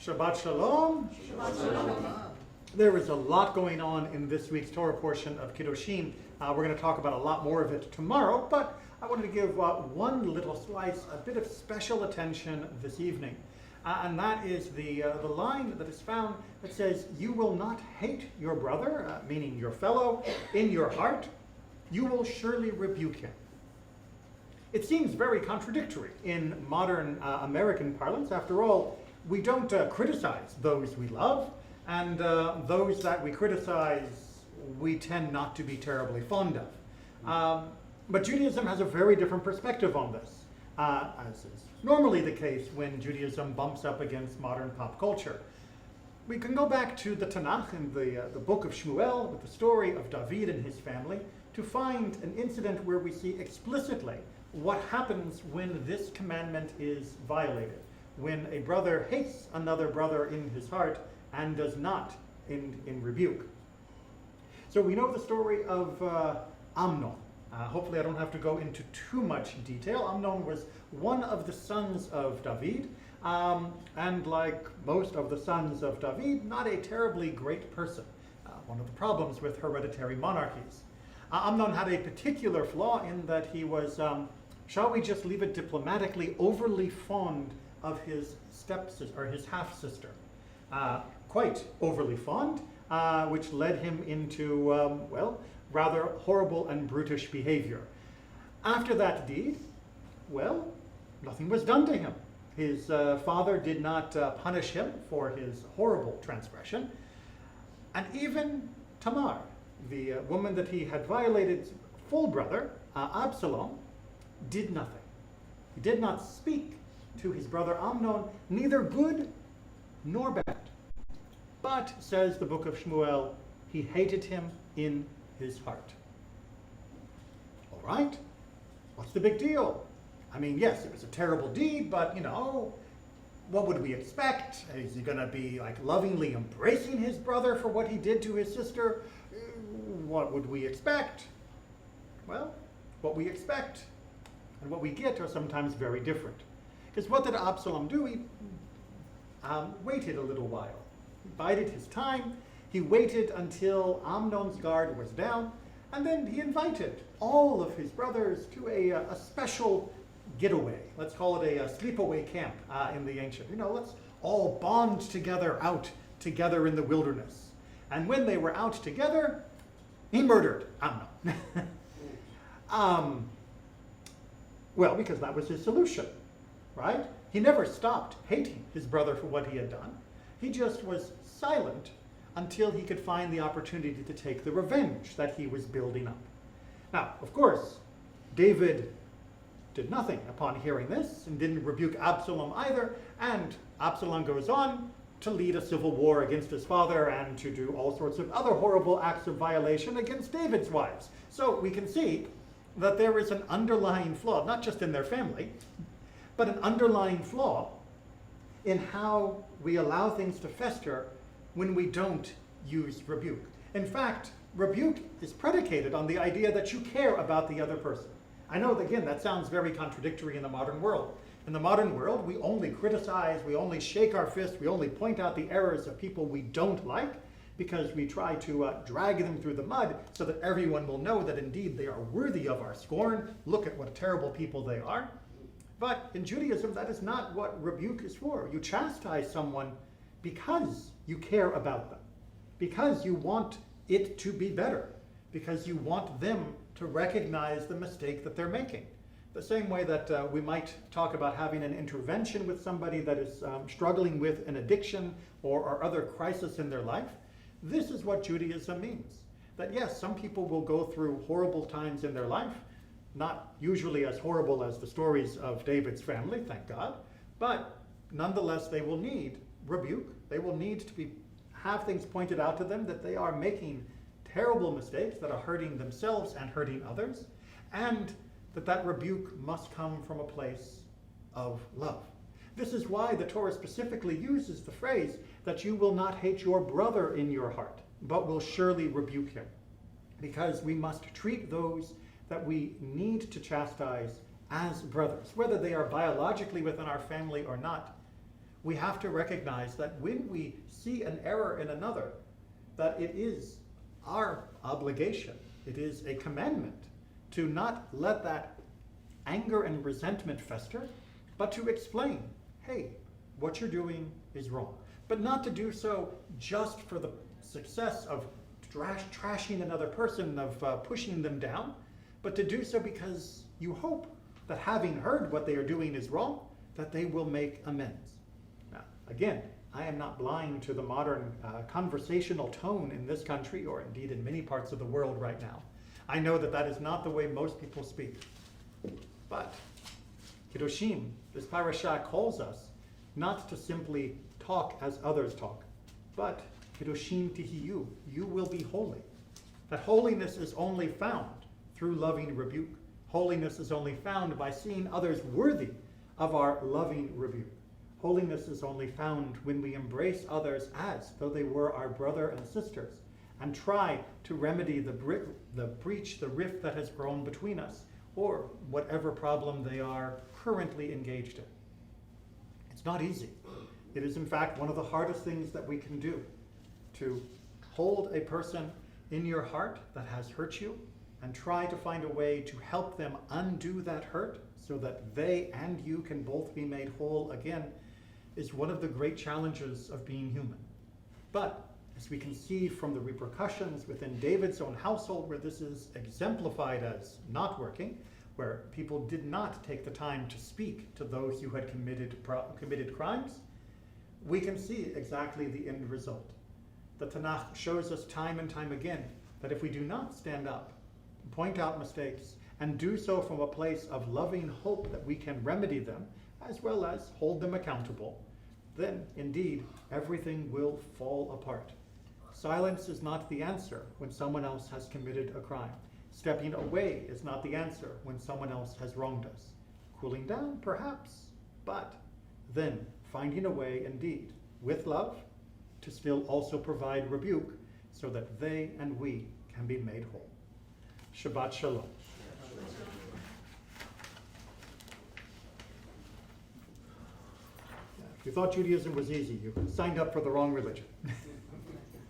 Shabbat Shalom. Shabbat Shalom. There is a lot going on in this week's Torah portion of Kedoshim. We're going to talk about a lot more of it tomorrow, but I wanted to give one little slice, a bit of special attention this evening. And that is the line that is found that says, "You will not hate your brother," meaning your fellow, "in your heart. You will surely rebuke him." It seems very contradictory in modern American parlance. After all, we don't criticize those we love, and those that we criticize, we tend not to be terribly fond of. But Judaism has a very different perspective on this, as is normally the case when Judaism bumps up against modern pop culture. We can go back to the Tanakh in the book of Shmuel with the story of David and his family to find an incident where we see explicitly what happens when this commandment is violated, when a brother hates another brother in his heart and does not in rebuke. So we know the story of Amnon. Hopefully I don't have to go into too much detail. Amnon was one of the sons of David, and like most of the sons of David, not a terribly great person. One of the problems with hereditary monarchies. Amnon had a particular flaw in that he was, shall we just leave it diplomatically, overly fond of his stepsister, or his half-sister. Quite overly fond, which led him into, well, rather horrible and brutish behavior. After that deed, well, nothing was done to him. His father did not punish him for his horrible transgression. And even Tamar, the woman that he had violated, full brother, Absalom, did nothing. He did not speak to his brother Amnon, neither good nor bad. But, says the book of Shmuel, he hated him in his heart. All right, what's the big deal? I mean, yes, it was a terrible deed, but, you know, what would we expect? Is he going to be, like, lovingly embracing his brother for what he did to his sister? What would we expect? Well, what we expect and what we get are sometimes very different. Because what did Absalom do? He waited a little while. He bided his time. He waited until Amnon's guard was down, and then he invited all of his brothers to a special getaway. Let's call it a sleepaway camp in the ancient. You know, let's all bond together out together in the wilderness. And when they were out together, he murdered Amnon. Well, because that was his solution, right? He never stopped hating his brother for what he had done. He just was silent until he could find the opportunity to take the revenge that he was building up. Now, of course, David did nothing upon hearing this and didn't rebuke Absalom either, and Absalom goes on to lead a civil war against his father and to do all sorts of other horrible acts of violation against David's wives. So we can see that there is an underlying flaw, not just in their family, but an underlying flaw in how we allow things to fester when we don't use rebuke. In fact, rebuke is predicated on the idea that you care about the other person. I know, again, that sounds very contradictory in the modern world. In the modern world, we only criticize, we only shake our fist, we only point out the errors of people we don't like, because we try to drag them through the mud so that everyone will know that indeed they are worthy of our scorn. Look at what terrible people they are. But in Judaism, that is not what rebuke is for. You chastise someone because you care about them, because you want it to be better, because you want them to recognize the mistake that they're making. The same way that we might talk about having an intervention with somebody that is struggling with an addiction or other crisis in their life. This is what Judaism means. That yes, some people will go through horrible times in their life, not usually as horrible as the stories of David's family, thank God, but nonetheless they will need rebuke. They will need to have things pointed out to them that they are making terrible mistakes that are hurting themselves and hurting others, and that rebuke must come from a place of love. This is why the Torah specifically uses the phrase that you will not hate your brother in your heart, but will surely rebuke him. Because we must treat those that we need to chastise as brothers, whether they are biologically within our family or not. we have to recognize that when we see an error in another, that it is our obligation, it is a commandment to not let that anger and resentment fester, but to explain, hey, what you're doing is wrong. But not to do so just for the success of trashing another person, of pushing them down, but to do so because you hope that having heard what they are doing is wrong, that they will make amends. Now, again, I am not blind to the modern conversational tone in this country, or indeed in many parts of the world right now. I know that that is not the way most people speak. But Kedoshim, this parasha calls us not to simply talk as others talk, but Kedoshim tihiyu, you will be holy. That holiness is only found through loving rebuke. Holiness is only found by seeing others worthy of our loving rebuke. Holiness is only found when we embrace others as though they were our brother and sisters, and try to remedy the breach, the rift that has grown between us, or whatever problem they are currently engaged in. It's not easy. It is in fact one of the hardest things that we can do, to hold a person in your heart that has hurt you and try to find a way to help them undo that hurt so that they and you can both be made whole again, is one of the great challenges of being human. But as we can see from the repercussions within David's own household, where this is exemplified as not working, where people did not take the time to speak to those who had committed crimes, we can see exactly the end result. The Tanakh shows us time and time again that if we do not stand up, point out mistakes, and do so from a place of loving hope that we can remedy them, as well as hold them accountable, then indeed everything will fall apart. Silence is not the answer when someone else has committed a crime. Stepping away is not the answer when someone else has wronged us. Cooling down, perhaps, but then finding a way, indeed, with love, to still also provide rebuke so that they and we can be made whole. Shabbat Shalom. If you thought Judaism was easy, you signed up for the wrong religion.